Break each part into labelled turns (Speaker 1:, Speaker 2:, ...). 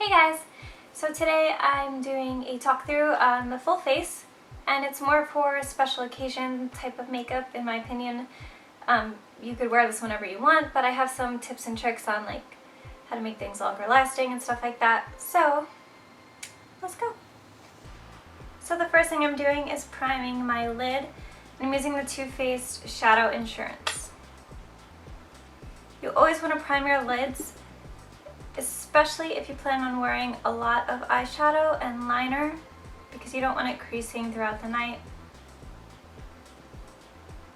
Speaker 1: Hey guys! So today I'm doing a talk through on the full face, and it's more for a special occasion type of makeup in my opinion. You could wear this whenever you want, but I have some tips and tricks on like how to make things longer lasting and stuff like that. So let's go! So the first thing I'm doing is priming my lid. I'm using the Too Faced Shadow Insurance. You always want to prime your lids, especially if you plan on wearing a lot of eyeshadow and liner, because you don't want it creasing throughout the night.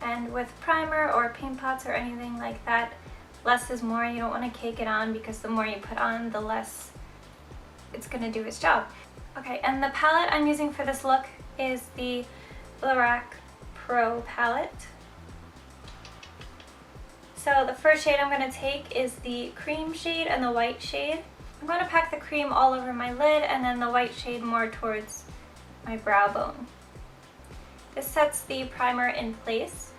Speaker 1: And with primer or paint pots or anything like that, less is more. You don't want to cake it on, because the more you put on, the less it's going to do its job. Okay, and the palette I'm using for this look is the Lorac Pro Palette. So the first shade I'm going to take is the cream shade and the white shade. I'm going to pack the cream all over my lid and then the white shade more towards my brow bone. This sets the primer in place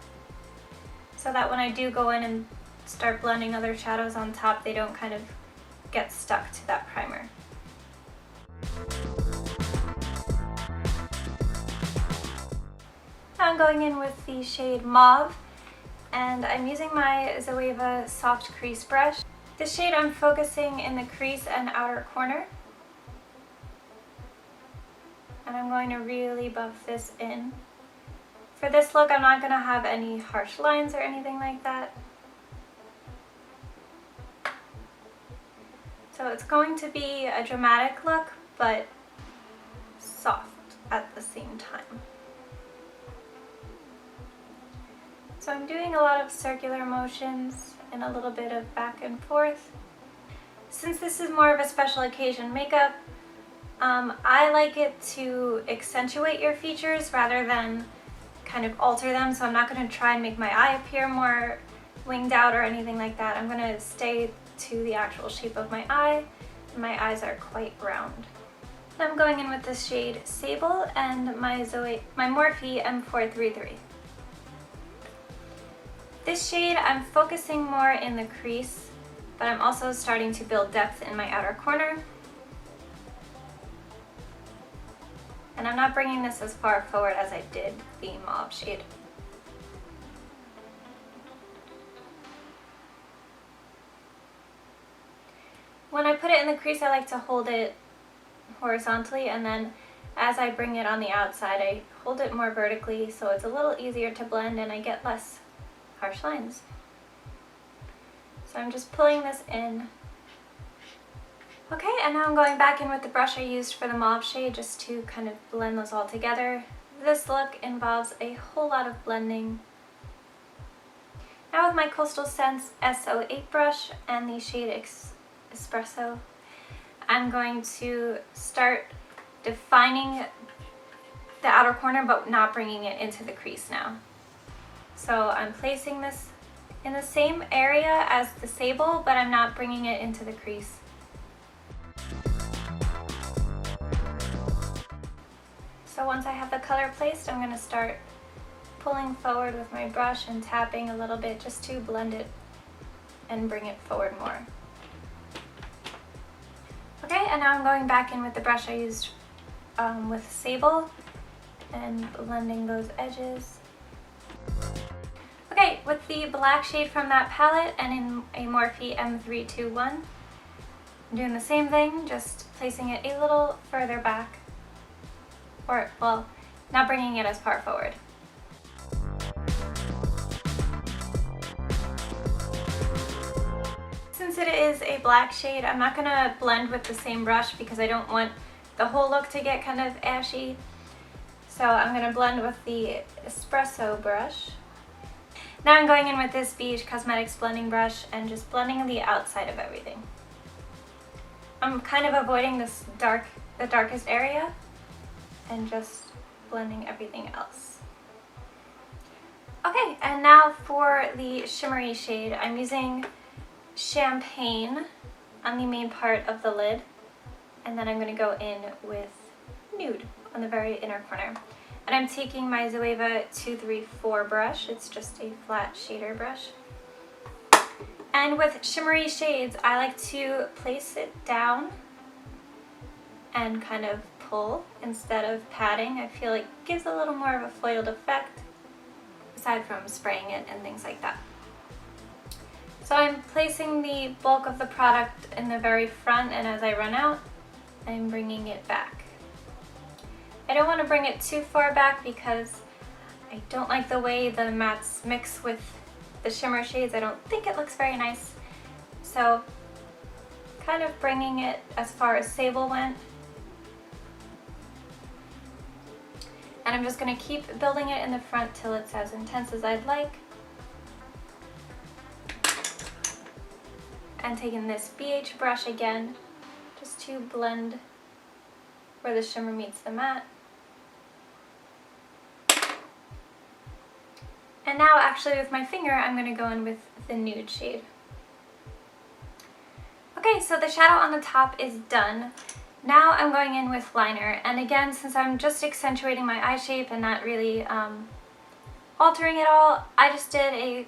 Speaker 1: so that when I do go in and start blending other shadows on top, they don't kind of get stuck to that primer. Now I'm going in with the shade Mauve, and I'm using my Zoeva soft crease brush. This shade I'm focusing in the crease and outer corner, and I'm going to really buff this in. For this look, I'm not going to have any harsh lines or anything like that. So it's going to be a dramatic look, but soft at the same time. So I'm doing a lot of circular motions and a little bit of back and forth. Since this is more of a special occasion makeup, I like it to accentuate your features rather than kind of alter them. So I'm not going to try and make my eye appear more winged out or anything like that. I'm going to stay to the actual shape of my eye. My eyes are quite round. I'm going in with this shade Sable and my Morphe M433. This shade I'm focusing more in the crease, but I'm also starting to build depth in my outer corner. And I'm not bringing this as far forward as I did the Mauve shade. When I put it in the crease, I like to hold it horizontally, and then as I bring it on the outside, I hold it more vertically so it's a little easier to blend and I get less harsh lines. So I'm just pulling this in. Okay, and now I'm going back in with the brush I used for the Mauve shade just to kind of blend those all together. This look involves a whole lot of blending. Now with my Coastal Scents SO8 brush and the shade Espresso, I'm going to start defining the outer corner but not bringing it into the crease now. So I'm placing this in the same area as the Sable, but I'm not bringing it into the crease. So once I have the color placed, I'm going to start pulling forward with my brush and tapping a little bit just to blend it and bring it forward more. Okay, and now I'm going back in with the brush I used with Sable and blending those edges. Okay, with the black shade from that palette and in a Morphe M321, I'm doing the same thing, just placing it a little further back, or, well, not bringing it as far forward. Since it is a black shade, I'm not going to blend with the same brush because I don't want the whole look to get kind of ashy. So I'm going to blend with the Espresso brush. Now I'm going in with this Beige Cosmetics blending brush and just blending the outside of everything. I'm kind of avoiding this the darkest area and just blending everything else. Okay, and now for the shimmery shade, I'm using Champagne on the main part of the lid, and then I'm going to go in with Nude on the very inner corner. And I'm taking my Zoeva 234 brush, it's just a flat shader brush. And with shimmery shades, I like to place it down and kind of pull instead of patting. I feel like it gives a little more of a foiled effect, aside from spraying it and things like that. So I'm placing the bulk of the product in the very front, and as I run out, I'm bringing it back. I don't want to bring it too far back because I don't like the way the mattes mix with the shimmer shades. I don't think it looks very nice. So kind of bringing it as far as Sable went. And I'm just going to keep building it in the front till it's as intense as I'd like. And taking this BH brush again, just to blend where the shimmer meets the matte. And now actually with my finger, I'm going to go in with the Nude shade. Okay, so the shadow on the top is done. Now I'm going in with liner, and again, since I'm just accentuating my eye shape and not really altering it all, I just did a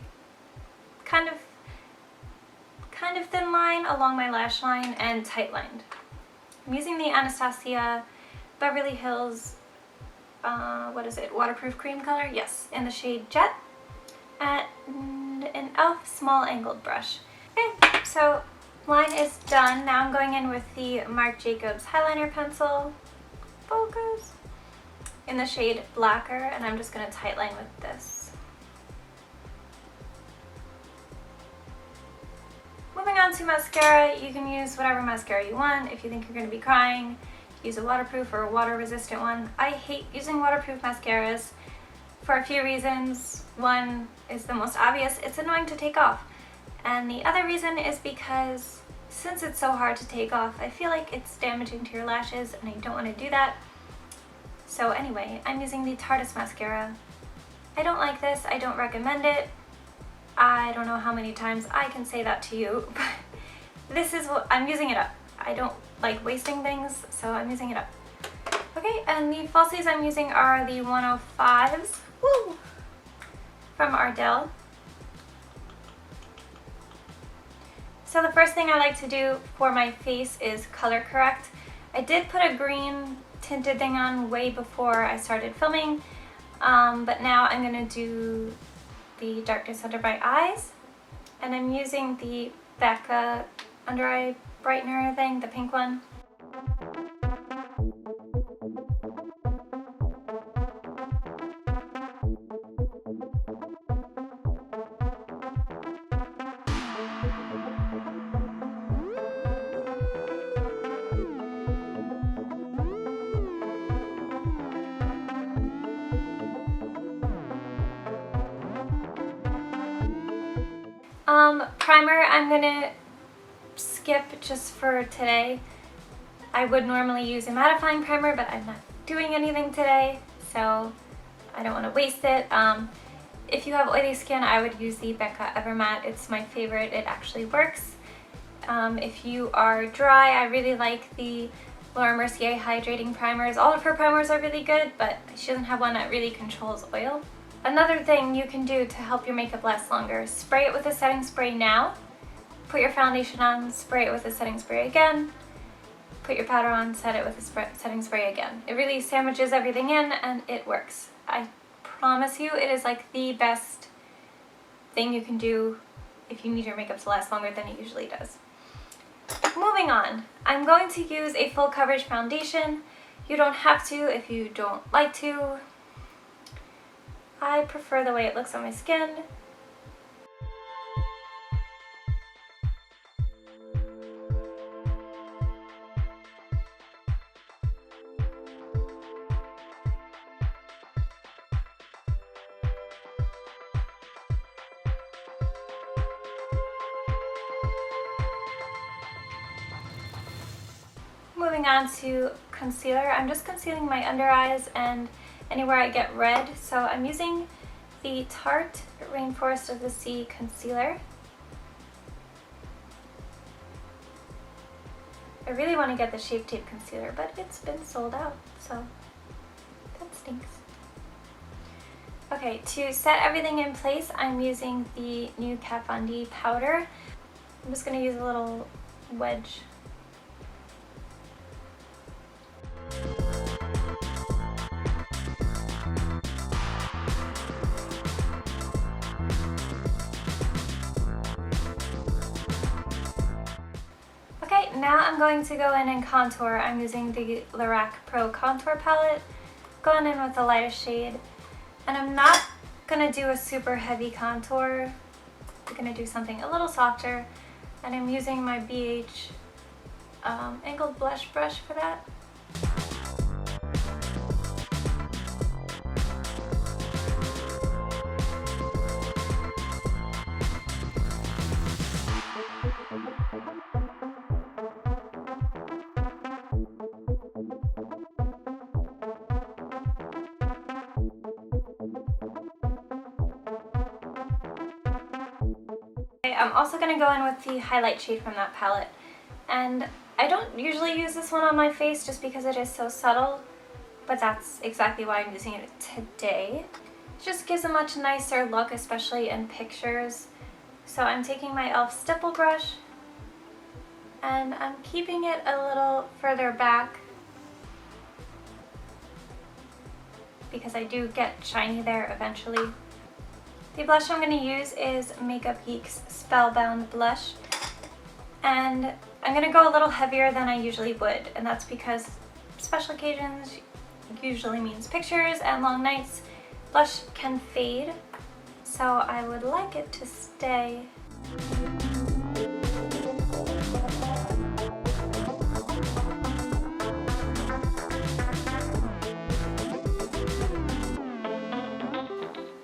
Speaker 1: kind of thin line along my lash line and tight lined. I'm using the Anastasia Beverly Hills, what is it, waterproof cream color? Yes, in the shade Jet, and an e.l.f. small angled brush. Okay, so line is done. Now I'm going in with the Marc Jacobs highliner pencil, focus, in the shade Blaquer, and I'm just going to tight line with this. Moving on to mascara, you can use whatever mascara you want. If you think you're going to be crying, use a waterproof or a water resistant one. I hate using waterproof mascaras for a few reasons. One is the most obvious, it's annoying to take off. And the other reason is because since it's so hard to take off, I feel like it's damaging to your lashes and I don't want to do that. So anyway, I'm using the Tarteist mascara. I don't like this, I don't recommend it. I don't know how many times I can say that to you, but this is what I'm using it up. I don't like wasting things, so I'm using it up. Okay, and the falsies I'm using are the 105s, woo, from Ardell. So the first thing I like to do for my face is color correct. I did put a green tinted thing on way before I started filming, but now I'm going to do the darkness under my eyes, and I'm using the Becca under eye brightener thing, the pink one. Primer, I'm gonna skip just for today. I would normally use a mattifying primer, but I'm not doing anything today, so I don't want to waste it. If you have oily skin, I would use the Becca Evermatte. It's my favorite. It actually works. If you are dry, I really like the Laura Mercier hydrating primers. All of her primers are really good, but she doesn't have one that really controls oil. Another thing you can do to help your makeup last longer, spray it with a setting spray now, put your foundation on, spray it with a setting spray again, put your powder on, set it with a setting spray again. It really sandwiches everything in and it works. I promise you it is like the best thing you can do if you need your makeup to last longer than it usually does. Moving on, I'm going to use a full coverage foundation. You don't have to if you don't like to. I prefer the way it looks on my skin. Moving on to concealer, I'm just concealing my under eyes and anywhere I get red. So I'm using the Tarte Rainforest of the Sea concealer. I really want to get the Shape Tape concealer, but it's been sold out, so that stinks. Okay, to set everything in place, I'm using the new Kat Von D powder. I'm just going to use a little wedge Okay, now I'm going to go in and contour. I'm using the Lorac Pro Contour Palette, going in with the lightest shade. And I'm not gonna do a super heavy contour. I'm gonna do something a little softer. And I'm using my BH angled blush brush for that. I'm also going to go in with the highlight shade from that palette, and I don't usually use this one on my face just because it is so subtle, but that's exactly why I'm using it today. It just gives a much nicer look, especially in pictures. So I'm taking my e.l.f. stipple brush and I'm keeping it a little further back because I do get shiny there eventually. The blush I'm going to use is Makeup Geek's Spellbound blush, and I'm going to go a little heavier than I usually would, and that's because special occasions usually means pictures and long nights. Blush can fade, so I would like it to stay.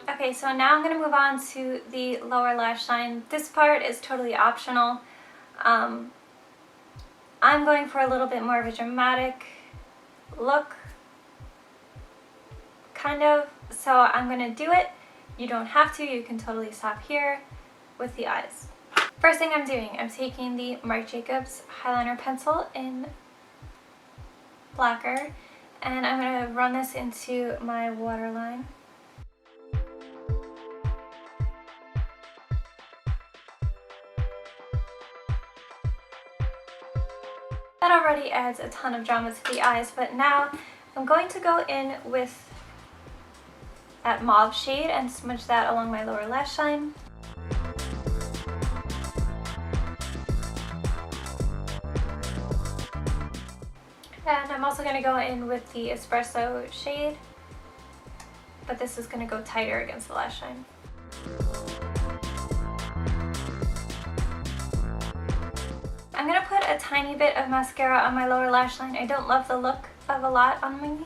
Speaker 1: Okay, so now I'm going to move on to the lower lash line. This part is totally optional. I'm going for a little bit more of a dramatic look, kind of, so I'm going to do it. You don't have to, you can totally stop here with the eyes. First thing I'm doing, I'm taking the Marc Jacobs eyeliner pencil in Blaquer, and I'm going to run this into my waterline. That already adds a ton of drama to the eyes, but now I'm going to go in with that mauve shade and smudge that along my lower lash line. And I'm also going to go in with the espresso shade, but this is going to go tighter against the lash line. I'm going to put a tiny bit of mascara on my lower lash line. I don't love the look of a lot on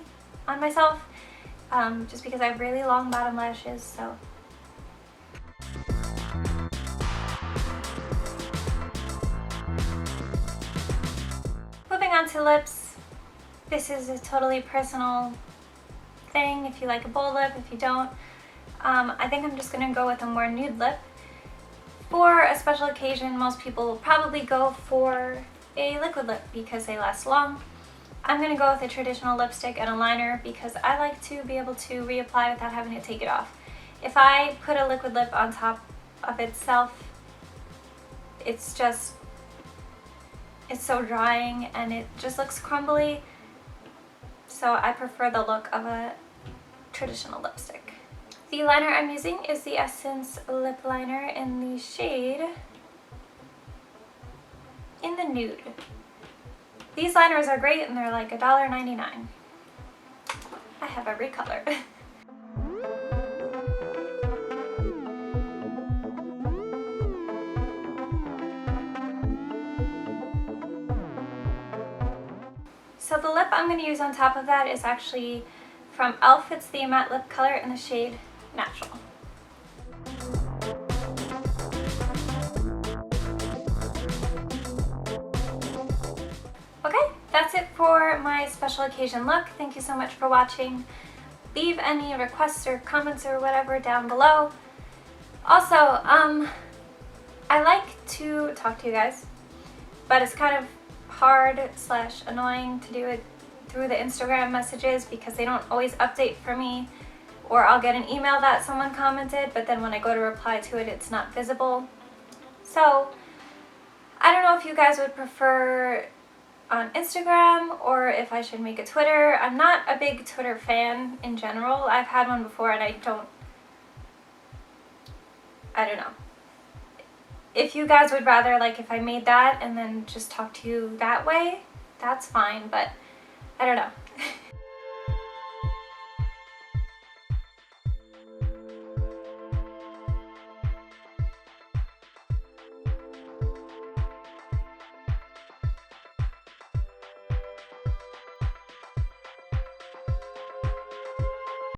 Speaker 1: myself, just because I have really long bottom lashes, so. Moving on to lips. This is a totally personal thing, if you like a bold lip, if you don't. I think I'm just going to go with a more nude lip. For a special occasion, most people will probably go for a liquid lip because they last long. I'm going to go with a traditional lipstick and a liner because I like to be able to reapply without having to take it off. If I put a liquid lip on top of itself, it's so drying and it just looks crumbly. So I prefer the look of a traditional lipstick. The liner I'm using is the Essence Lip Liner in the shade in the Nude. These liners are great and they're like $1.99. I have every color. So the lip I'm going to use on top of that is actually from e.l.f. It's the matte lip color in the shade Natural. Okay, that's it for my special occasion look. Thank you so much for watching. Leave any requests or comments or whatever down below. Also, I like to talk to you guys, but it's kind of hard / annoying to do it through the Instagram messages because they don't always update for me, or I'll get an email that someone commented, but then when I go to reply to it, it's not visible. So I don't know if you guys would prefer on Instagram or if I should make a Twitter. I'm not a big Twitter fan in general. I've had one before and I don't know. if you guys would rather, like, if I made that and then just talk to you that way, that's fine, but I don't know.